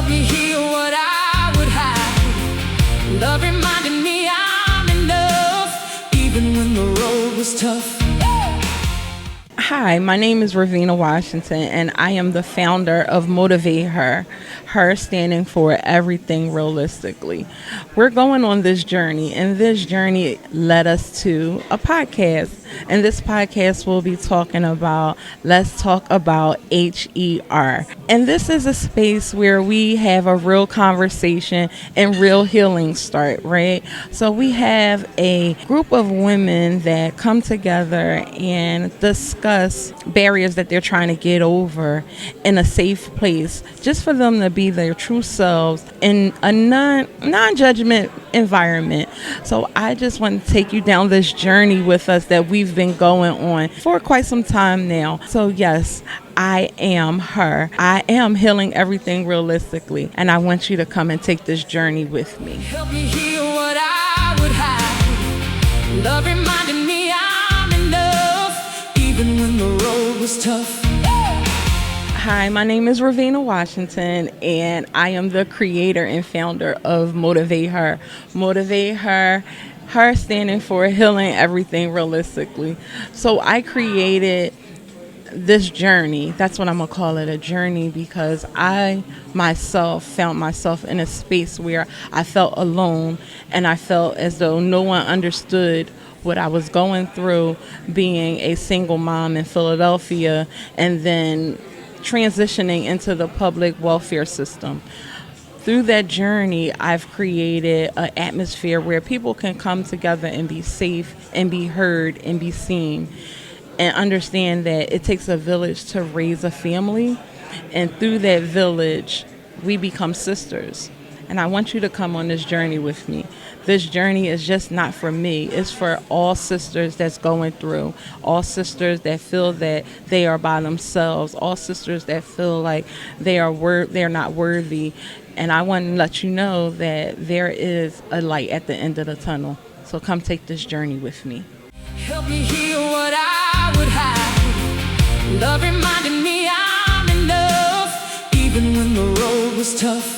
Help me heal what I would hide. Love reminded me I'm enough, even when the road was tough. Hi, my name is Ravina Washington, and I am the founder of Motivate Her. Her standing for everything realistically. We're going on this journey, and this journey led us to a podcast. And this podcast will be talking about, let's talk about H.E.R. And this is a space where we have a real conversation and real healing start, right? So we have a group of women that come together and discuss barriers that they're trying to get over in a safe place, just for them to be their true selves in a non-judgment environment. So I just want to take you down this journey with us that we've been going on for quite some time now. So yes, I am her. I am healing everything realistically, and I want you to come and take this journey with me. Help me heal what I would hide. Love reminded me I'm enough, even when the road was tough. Hi, my name is Ravina Washington, and I am the creator and founder of Motivate Her. Motivate Her, her standing for healing everything realistically. So I created this journey. That's what I'm going to call it, a journey, because I myself found myself in a space where I felt alone, and I felt as though no one understood what I was going through being a single mom in Philadelphia and then transitioning into the public welfare system. Through that journey, I've created an atmosphere where people can come together and be safe and be heard and be seen, and understand that it takes a village to raise a family, and through that village, we become sisters. And I want you to come on this journey with me. This journey is just not for me. It's for all sisters that's going through, all sisters that feel that they are by themselves, all sisters that feel like they're not worthy. And I want to let you know that there is a light at the end of the tunnel. So come take this journey with me. Help me heal what I would hide. Love reminded me I'm enough, even when the road was tough.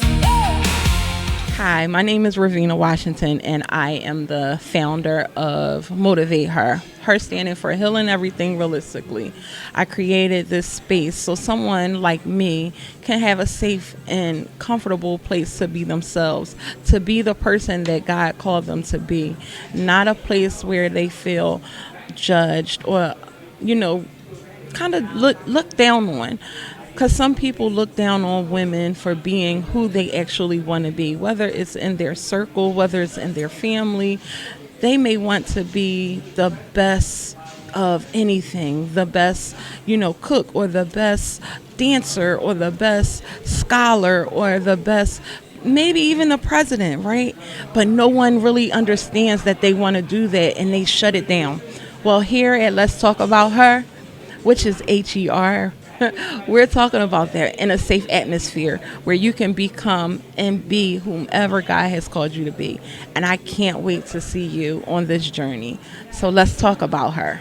Hi, my name is Ravina Washington, and I am the founder of Motivate Her. Her standing for healing everything realistically. I created this space so someone like me can have a safe and comfortable place to be themselves, to be the person that God called them to be. Not a place where they feel judged or, kind of look down on. Because some people look down on women for being who they actually want to be, whether it's in their circle, whether it's in their family. They may want to be the best of anything, the best, cook, or the best dancer, or the best scholar, or the best, maybe even the president, right? But no one really understands that they want to do that, and they shut it down. Well, here at Let's Talk About Her, which is H.E.R., we're talking about that in a safe atmosphere where you can become and be whomever God has called you to be. And I can't wait to see you on this journey. So let's talk about her.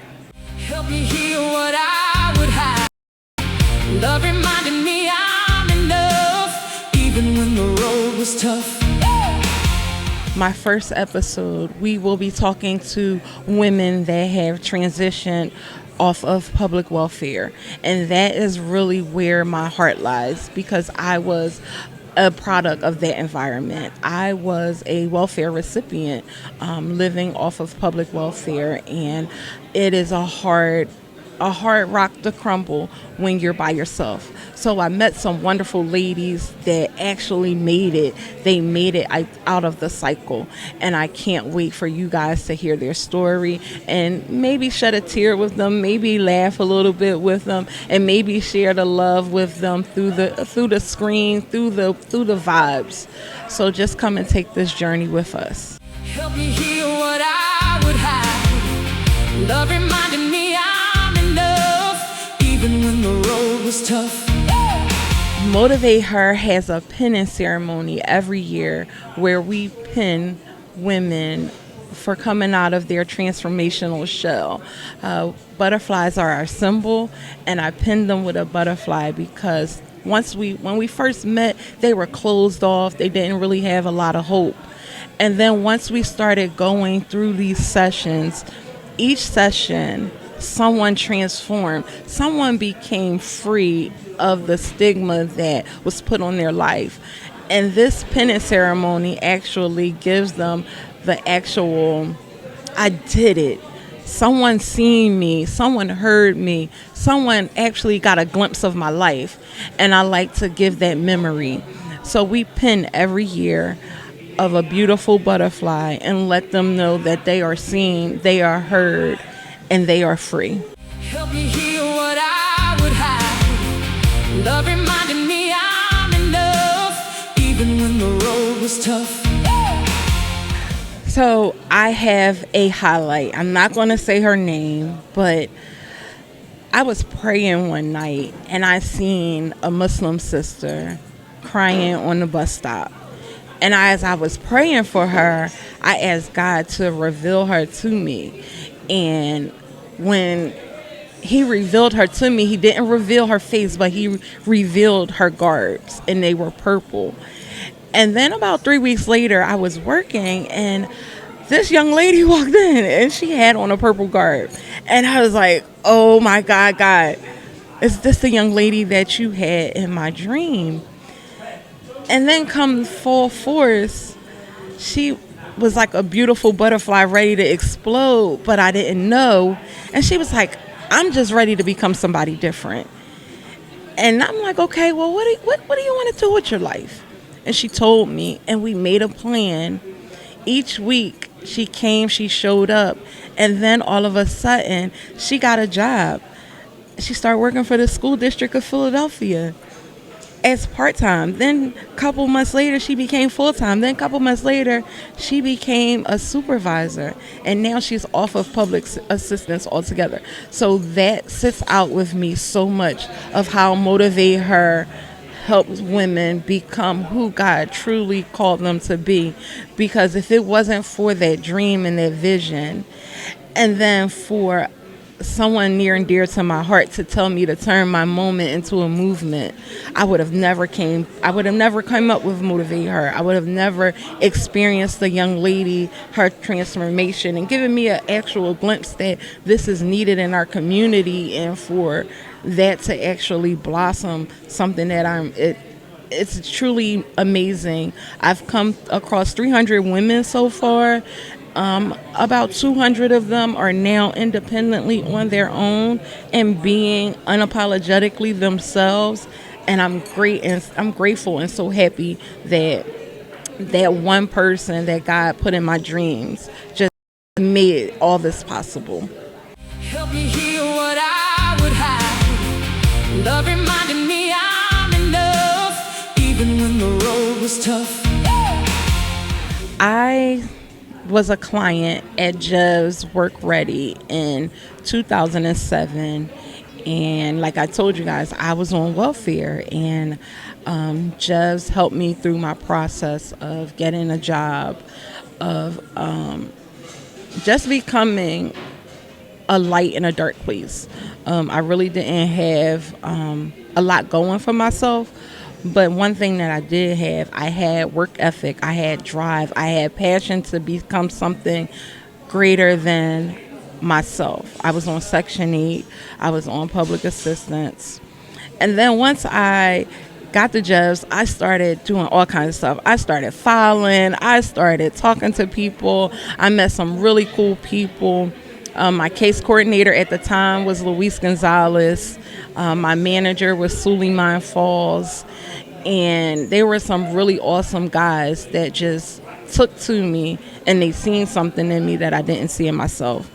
Help me heal what I would hide. Love reminded me I'm enough, even when the road was tough. My first episode, we will be talking to women that have transitioned off of public welfare, and that is really where my heart lies, because I was a product of that environment. I was a welfare recipient, living off of public welfare, and it is a hard rock to crumble when you're by yourself. So I met some wonderful ladies that actually made it. They made it out of the cycle. And I can't wait for you guys to hear their story and maybe shed a tear with them, maybe laugh a little bit with them, and maybe share the love with them through the screen, through the vibes. So just come and take this journey with us. Help me heal what I would hide. Love reminded me I'm enough, even when the road was tough. Motivate Her has a pinning ceremony every year where we pin women for coming out of their transformational shell. Butterflies are our symbol, and I pinned them with a butterfly because When we first met, they were closed off. They didn't really have a lot of hope. And then once we started going through these sessions, each session, someone transformed. Someone became free of the stigma that was put on their life. And this penance ceremony actually gives them the actual, I did it. Someone seen me, someone heard me, someone actually got a glimpse of my life. And I like to give that memory. So we pin every year of a beautiful butterfly and let them know that they are seen, they are heard, and they are free. Help me heal what I would hide. Love reminded me I'm enough, even when the road was tough. So I have a highlight. I'm not going to say her name, but I was praying one night and I seen a Muslim sister crying on the bus stop. And as I was praying for her, I asked God to reveal her to me. And when he revealed her to me, he didn't reveal her face, but he revealed her garbs, and they were purple. And then about 3 weeks later, I was working, and this young lady walked in, and she had on a purple garb. And I was like, oh my God, God, is this the young lady that you had in my dream? And then come full force, she was like a beautiful butterfly ready to explode, but I didn't know. And she was like, I'm just ready to become somebody different. And I'm like, okay, well, what do you want to do with your life? And she told me, and we made a plan. Each week she came, she showed up, and then all of a sudden she got a job. She started working for the school district of Philadelphia as part-time. Then a couple months later she became full-time. Then a couple months later she became a supervisor, and now she's off of public assistance altogether. So that sits out with me so much of how Motivate Her helps women become who God truly called them to be. Because if it wasn't for that dream and that vision, and then for someone near and dear to my heart to tell me to turn my moment into a movement, I would have never come up with Motivate Her. I would have never experienced the young lady, her transformation, and given me an actual glimpse that this is needed in our community, and for that to actually blossom something that it's truly amazing. I've come across 300 women so far. About 200 of them are now independently on their own and being unapologetically themselves. And I'm grateful and so happy that that one person that God put in my dreams just made all this possible. Help me heal what I would hide. Love reminded me I'm enough, even when the road was tough. I was a client at H.E.R.'s Work Ready in 2007, and like I told you guys, I was on welfare, and H.E.R.'s helped me through my process of getting a job, of just becoming a light in a dark place. I really didn't have a lot going for myself. But one thing that I did have, I had work ethic, I had drive, I had passion to become something greater than myself. I was on Section 8, I was on public assistance. And then once I got the jobs, I started doing all kinds of stuff. I started filing, I started talking to people, I met some really cool people. My case coordinator at the time was Luis Gonzalez. My manager was Suleiman Falls. And they were some really awesome guys that just took to me, and they seen something in me that I didn't see in myself.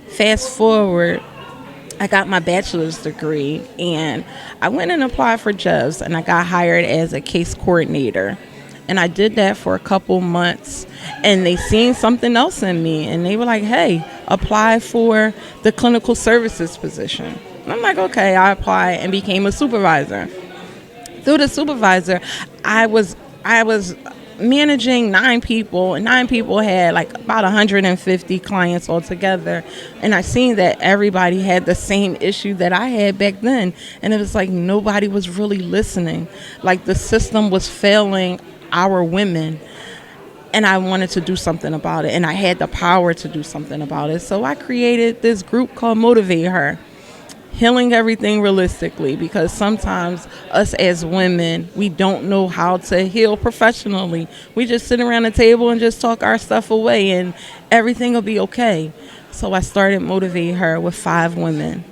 Fast forward, I got my bachelor's degree, and I went and applied for jobs, and I got hired as a case coordinator. And I did that for a couple months, and they seen something else in me, and they were like, hey, apply for the clinical services position. And I'm like, okay. I applied and became a supervisor. Through the supervisor, I was managing 9 people, and 9 people had like about 150 clients altogether. And I seen that everybody had the same issue that I had back then. And it was like nobody was really listening. Like the system was failing our women. And I wanted to do something about it. And I had the power to do something about it. So I created this group called Motivate Her. Healing everything realistically, because sometimes us as women, we don't know how to heal professionally. We just sit around the table and just talk our stuff away and everything will be okay. So I started Motivate Her with 5 women.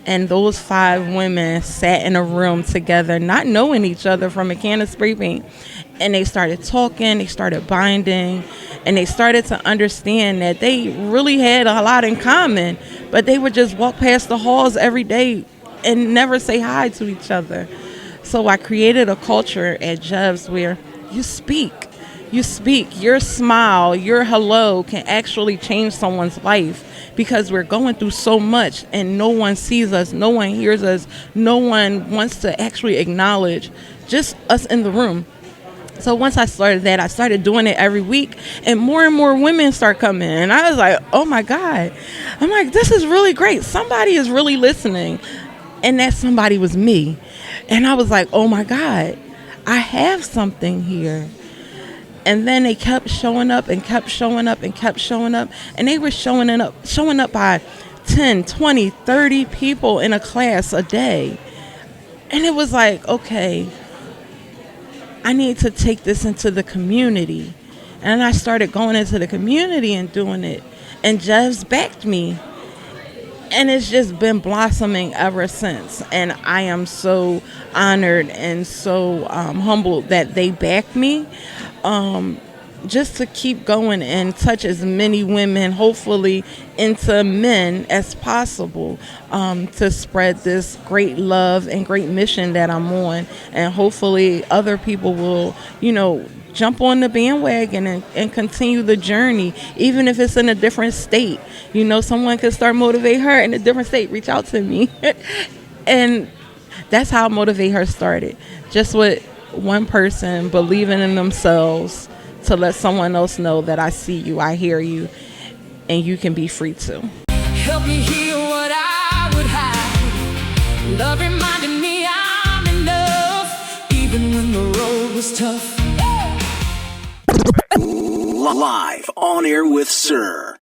And those 5 women sat in a room together, not knowing each other, from a can of spray paint. And they started talking, they started binding, and they started to understand that they really had a lot in common, but they would just walk past the halls every day and never say hi to each other. So I created a culture at Jeff's where you speak. Your smile, your hello can actually change someone's life, because we're going through so much and no one sees us, no one hears us, no one wants to actually acknowledge just us in the room. So once I started that, I started doing it every week, and more women start coming. And I was like, oh my God. I'm like, this is really great. Somebody is really listening. And that somebody was me. And I was like, oh my God, I have something here. And then they kept showing up and kept showing up and kept showing up. And they were showing up by 10, 20, 30 people in a class a day. And it was like, okay, I need to take this into the community. And I started going into the community and doing it. And Jeff's backed me. And it's just been blossoming ever since. And I am so honored and so humbled that they backed me. Just to keep going and touch as many women, hopefully into men as possible, to spread this great love and great mission that I'm on. And hopefully other people will, jump on the bandwagon and continue the journey, even if it's in a different state. Someone could start Motivate Her in a different state, reach out to me. And that's how Motivate Her started. Just with one person believing in themselves to let someone else know that I see you, I hear you, and you can be free too. Help me heal what I would hide. Love reminded me I'm enough, even when the road was tough. Live on air with H.E.R.